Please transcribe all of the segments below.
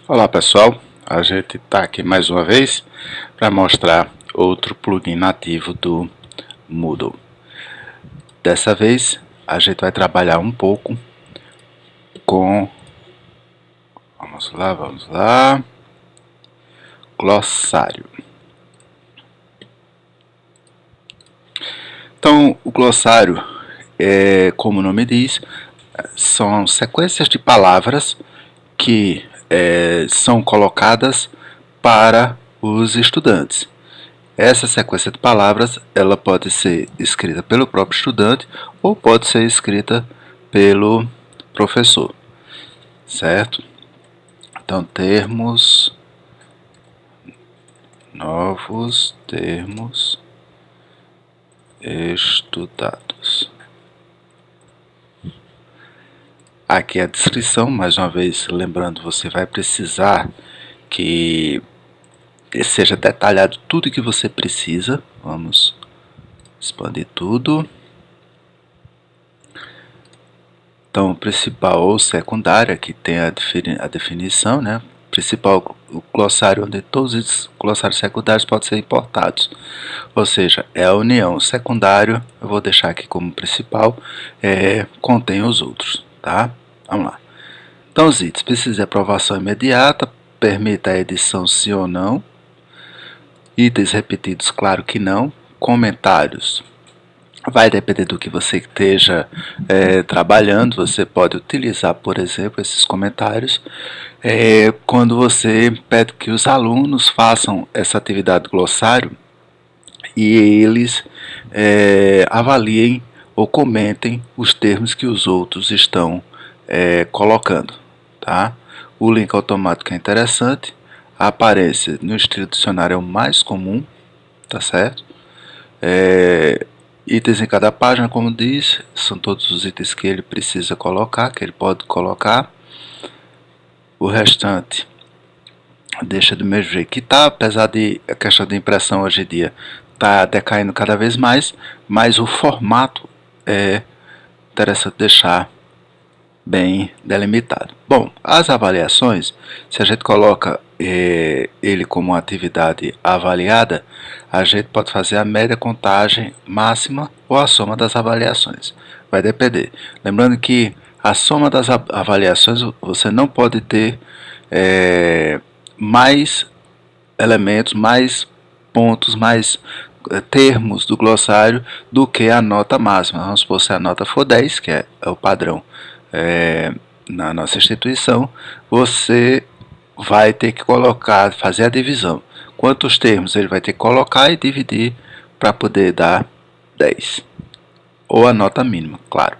Olá pessoal, a gente está aqui mais uma vez para mostrar outro plugin nativo do Moodle. Dessa vez a gente vai trabalhar um pouco com, vamos lá, glossário. Então o glossário, como o nome diz, são sequências de palavras que são colocadas para os estudantes. Essa sequência de palavras ela pode ser escrita pelo próprio estudante ou pode ser escrita pelo professor, certo? Então, novos termos estudados. Aqui é a descrição, mais uma vez, lembrando, você vai precisar que seja detalhado tudo que você precisa. Vamos expandir tudo. Então, principal ou secundária, que tem a definição, né? Principal, o glossário, onde todos os glossários secundários podem ser importados. Ou seja, é a união. Secundário, eu vou deixar aqui como principal, contém os outros, tá? Vamos lá. Então, os itens, precisa de aprovação imediata, permita a edição sim ou não. Itens repetidos, claro que não. Comentários, vai depender do que você esteja trabalhando. Você pode utilizar, por exemplo, esses comentários quando você pede que os alunos façam essa atividade glossário e eles avaliem ou comentem os termos que os outros estão colocando, tá? O link automático é interessante. A aparência no estilo dicionário é o mais comum, tá certo? Itens em cada página, como diz, são todos os itens que ele precisa colocar, que ele pode colocar. O restante deixa do mesmo jeito que está, apesar de a questão de impressão hoje em dia está decaindo cada vez mais, mas o formato é interessante deixar bem delimitado. Bom, as avaliações, se a gente coloca ele como uma atividade avaliada, a gente pode fazer a média, contagem máxima ou a soma das avaliações. Vai depender. Lembrando que a soma das avaliações você não pode ter mais elementos, mais pontos, mais termos do glossário do que a nota máxima. Vamos supor, se a nota for 10, que é o padrão na nossa instituição, você vai ter que colocar, fazer a divisão. Quantos termos ele vai ter que colocar e dividir para poder dar 10. Ou a nota mínima, claro.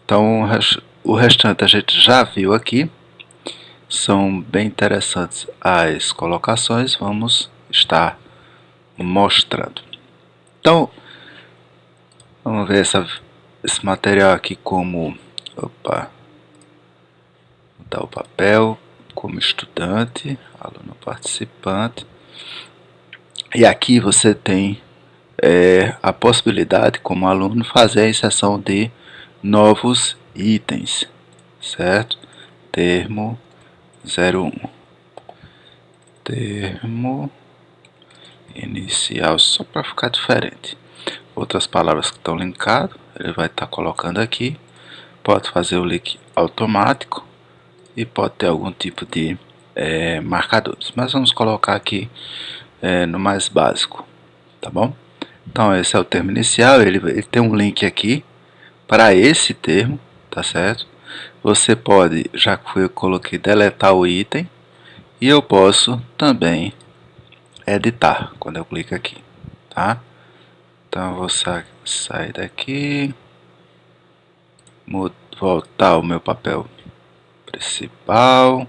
Então, o restante a gente já viu aqui. São bem interessantes as colocações, vamos estar mostrando. Então, vamos ver esse material aqui como... Opa! Vou dar o papel como estudante, aluno participante. E aqui você tem a possibilidade, como aluno, fazer a inserção de novos itens, certo? Termo 01. Termo inicial, só para ficar diferente. Outras palavras que estão linkadas, ele vai estar colocando aqui. Pode fazer o link automático e pode ter algum tipo de marcadores. Mas vamos colocar aqui no mais básico, tá bom? Então esse é o termo inicial, ele tem um link aqui para esse termo, tá certo? Você pode, já que eu coloquei, deletar o item, e eu posso também editar quando eu clico aqui, tá? Então eu vou sair daqui, voltar ao meu papel principal,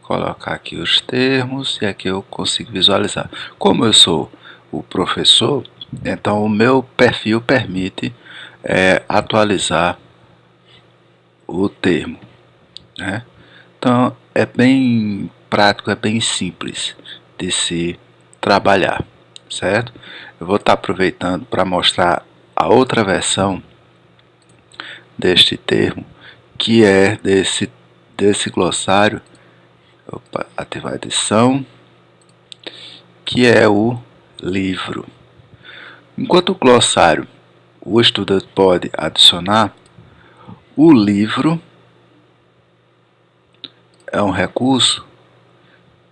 colocar aqui os termos e aqui eu consigo visualizar. Como eu sou o professor, então o meu perfil permite atualizar o termo, né? Então é bem prático, é bem simples de se trabalhar, certo? Eu vou estar aproveitando para mostrar a outra versão deste termo, que é desse glossário, ativar a edição, que é o livro. Enquanto o glossário o estudante pode adicionar, o livro é um recurso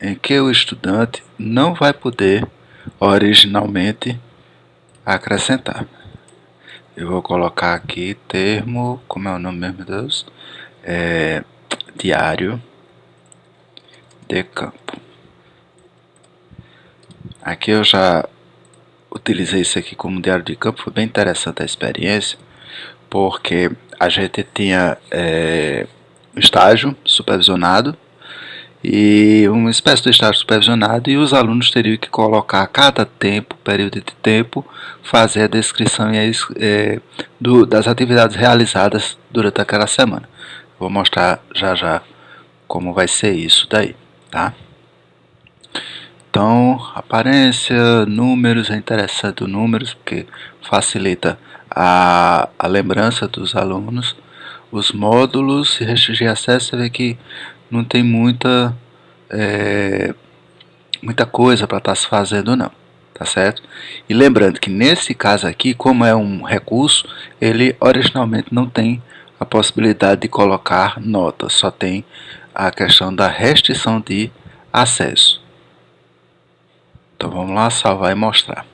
em que o estudante não vai poder originalmente acrescentar. Eu vou colocar aqui termo, como é o nome mesmo, meu Deus? Diário de campo. Aqui eu já utilizei isso aqui como diário de campo, foi bem interessante a experiência, porque a gente tinha estágio supervisionado, e uma espécie de estágio supervisionado, e os alunos teriam que colocar a cada período de tempo, fazer a descrição das atividades realizadas durante aquela semana. Vou mostrar já já como vai ser isso daí, tá? Então, aparência, números, é interessante o números, porque facilita a lembrança dos alunos. Os módulos, se restringir acesso, você vê que não tem muita coisa para estar se fazendo não, tá certo? E lembrando que nesse caso aqui, como é um recurso, ele originalmente não tem a possibilidade de colocar notas, só tem a questão da restrição de acesso. Então vamos lá, salvar e mostrar.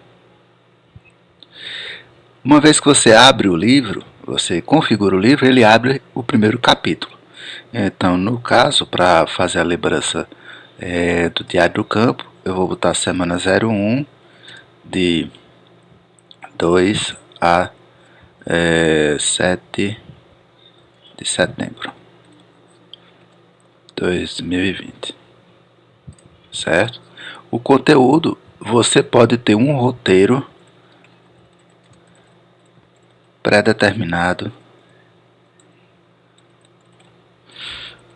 Uma vez que você abre o livro, você configura o livro, ele abre o primeiro capítulo. Então, no caso, para fazer a lembrança do Diário do Campo, eu vou botar semana 01, de 2 a 7 de setembro de 2020. Certo? O conteúdo, você pode ter um roteiro pré-determinado,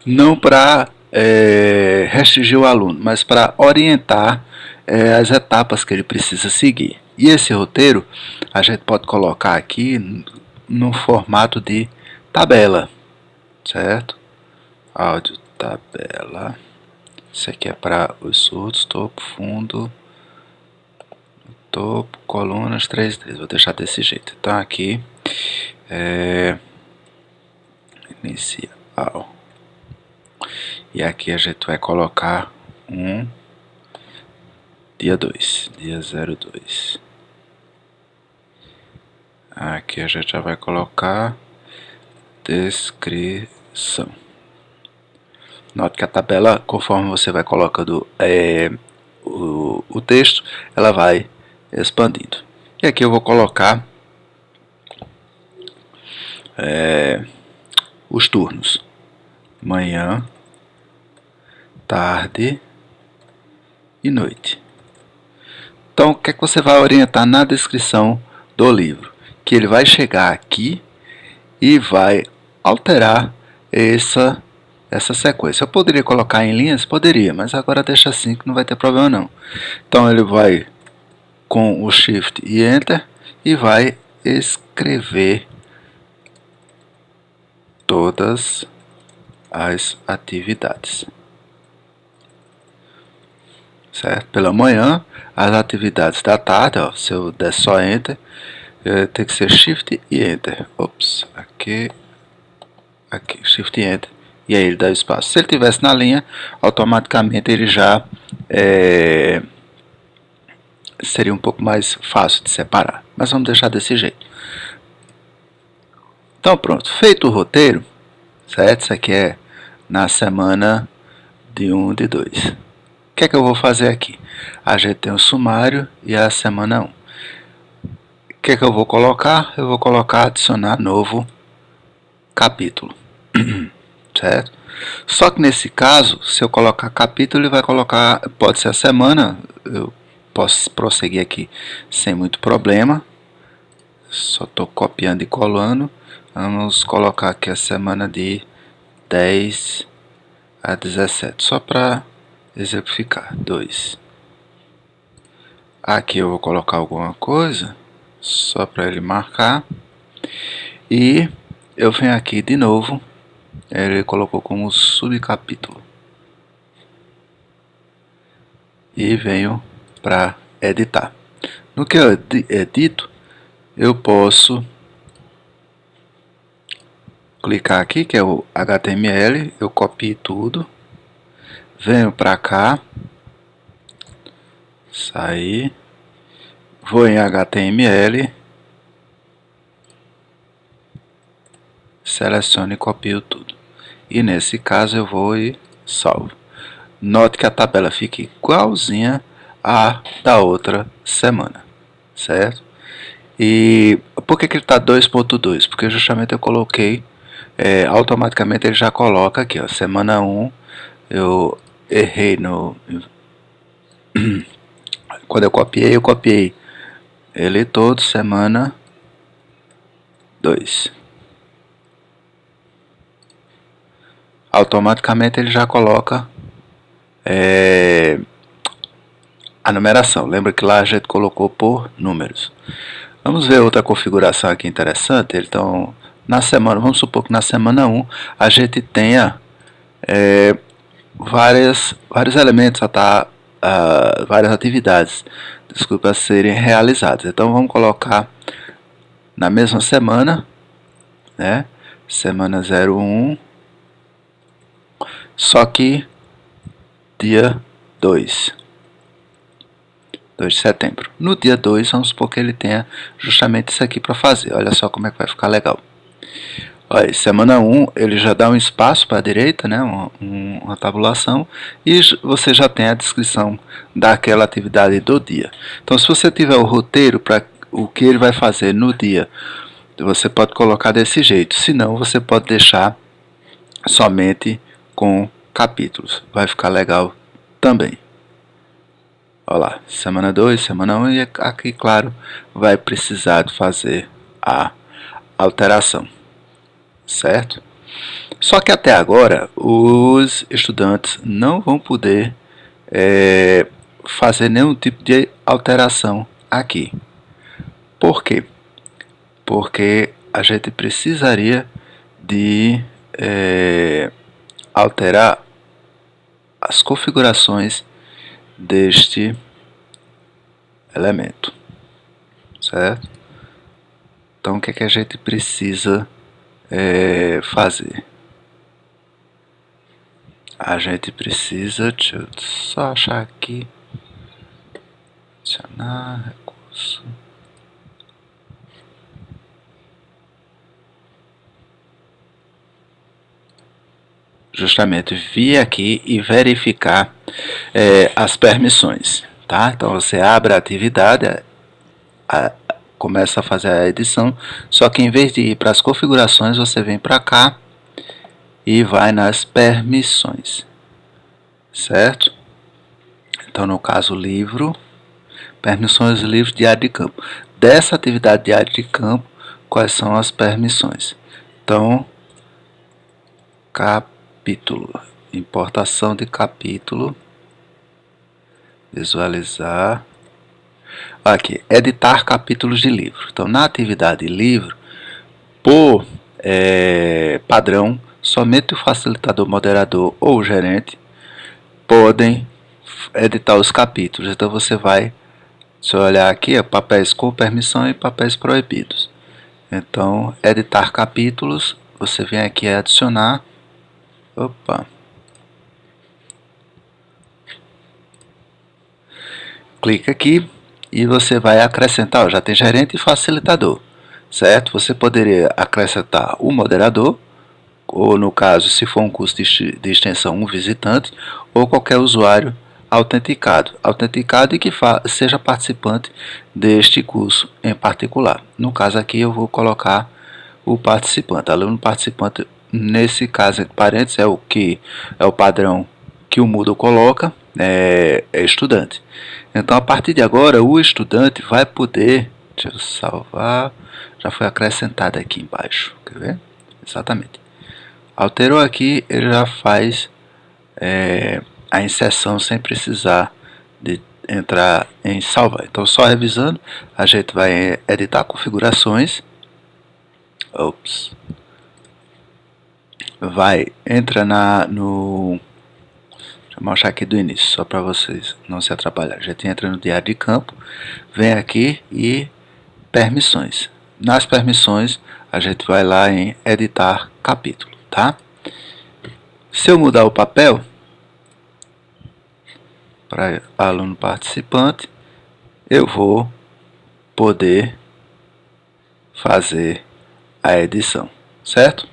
não para restringir o aluno, mas para orientar as etapas que ele precisa seguir. E esse roteiro a gente pode colocar aqui no formato de tabela, certo? Áudio, tabela. Isso aqui é para os surdos, topo, fundo, topo, colunas, 3D. Vou deixar desse jeito. Então aqui inicial. E aqui a gente vai colocar dia 2, dia 02. Aqui a gente já vai colocar descrição. Note que a tabela, conforme você vai colocando o texto, ela vai expandindo. E aqui eu vou colocar os turnos: manhã, tarde e noite. Então, o que é que você vai orientar na descrição do livro? Que ele vai chegar aqui e vai alterar essa sequência. Eu poderia colocar em linhas? Poderia, mas agora deixa assim que não vai ter problema não. Então ele vai com o Shift e Enter e vai escrever todas as atividades. Certo? Pela manhã, as atividades da tarde, ó, se eu der só Enter, tem que ser Shift e Enter. Ops, aqui, Shift e Enter. E aí ele dá espaço. Se ele estivesse na linha, automaticamente ele já seria um pouco mais fácil de separar. Mas vamos deixar desse jeito. Então pronto, feito o roteiro, certo? Isso aqui é na semana de 1 de 2. O que é que eu vou fazer aqui? A gente tem o sumário e a semana 1. O que é que eu vou colocar? Eu vou colocar adicionar novo capítulo. Certo? Só que nesse caso, se eu colocar capítulo, ele vai colocar, pode ser a semana, eu posso prosseguir aqui sem muito problema. Só estou copiando e colando. Vamos colocar aqui a semana de 10 a 17, só para exemplificar. 2. Aqui eu vou colocar alguma coisa, só para ele marcar. E eu venho aqui de novo ele colocou como subcapítulo. E venho para editar. No que eu edito, eu posso clicar aqui, que é o HTML, eu copio tudo, venho para cá, sair, vou em HTML, seleciono e copio tudo. E nesse caso eu vou e salvo. Note que a tabela fica igualzinha à da outra semana, certo? E por que ele está 2.2? Porque justamente eu coloquei, automaticamente ele já coloca aqui, ó, semana 1, eu errei no... Quando eu copiei ele todo, semana 2. Automaticamente ele já coloca a numeração. Lembra que lá a gente colocou por números. Vamos ver outra configuração aqui interessante. Então, na semana, vamos supor que na semana 1 a gente tenha vários elementos, várias atividades, desculpa, a serem realizadas. Então vamos colocar na mesma semana, né? Semana 01, só que dia 2 de setembro. No dia 2, vamos supor que ele tenha justamente isso aqui para fazer. Olha só como é que vai ficar legal. Olha, semana 1 ele já dá um espaço para a direita, né, uma tabulação, e você já tem a descrição daquela atividade do dia. Então, se você tiver o roteiro para o que ele vai fazer no dia, você pode colocar desse jeito. Se não, você pode deixar somente com capítulos. Vai ficar legal também. Olha lá, semana 2, semana 1, e aqui, claro, vai precisar de fazer a alteração, certo? Só que até agora, os estudantes não vão poder fazer nenhum tipo de alteração aqui. Por quê? Porque a gente precisaria de alterar as configurações deste elemento, certo? Então o que é que a gente precisa fazer? A gente precisa, deixa eu só achar aqui, adicionar recurso, justamente vir aqui e verificar as permissões, tá? Então você abre a atividade, começa a fazer a edição, só que em vez de ir para as configurações, você vem para cá e vai nas permissões, certo? Então no caso livro, permissões livros de área de campo. Dessa atividade de área de campo, quais são as permissões? Então, capítulo, importação de capítulo, visualizar, aqui, editar capítulos de livro. Então na atividade livro, por padrão, somente o facilitador, moderador ou o gerente podem editar os capítulos. Então você vai, se eu olhar aqui, papéis com permissão e papéis proibidos. Então, editar capítulos, você vem aqui e adicionar. Opa! Clica aqui e você vai acrescentar, já tem gerente e facilitador, certo? Você poderia acrescentar o moderador, ou no caso, se for um curso de extensão, um visitante, ou qualquer usuário autenticado e que seja participante deste curso em particular. No caso aqui eu vou colocar o participante, aluno participante, nesse caso entre parênteses é o padrão que o Moodle coloca, é estudante. Então a partir de agora o estudante vai poder, deixa eu salvar, já foi acrescentado aqui embaixo, quer ver? Exatamente. Alterou aqui, ele já faz a inserção sem precisar de entrar em salvar. Então, só revisando, a gente vai editar configurações. Ops. entra no... Deixa eu mostrar aqui do início, só para vocês não se atrapalhar. A gente entra no diário de campo, vem aqui e permissões. Nas permissões, a gente vai lá em editar capítulo, tá? Se eu mudar o papel para aluno participante, eu vou poder fazer a edição, certo?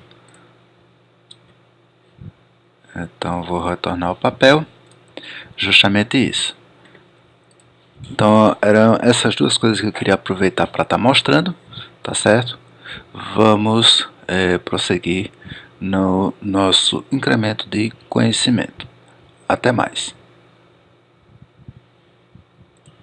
Então, eu vou retornar o papel, justamente isso. Então, eram essas duas coisas que eu queria aproveitar para estar mostrando, tá certo? Vamos prosseguir no nosso incremento de conhecimento. Até mais.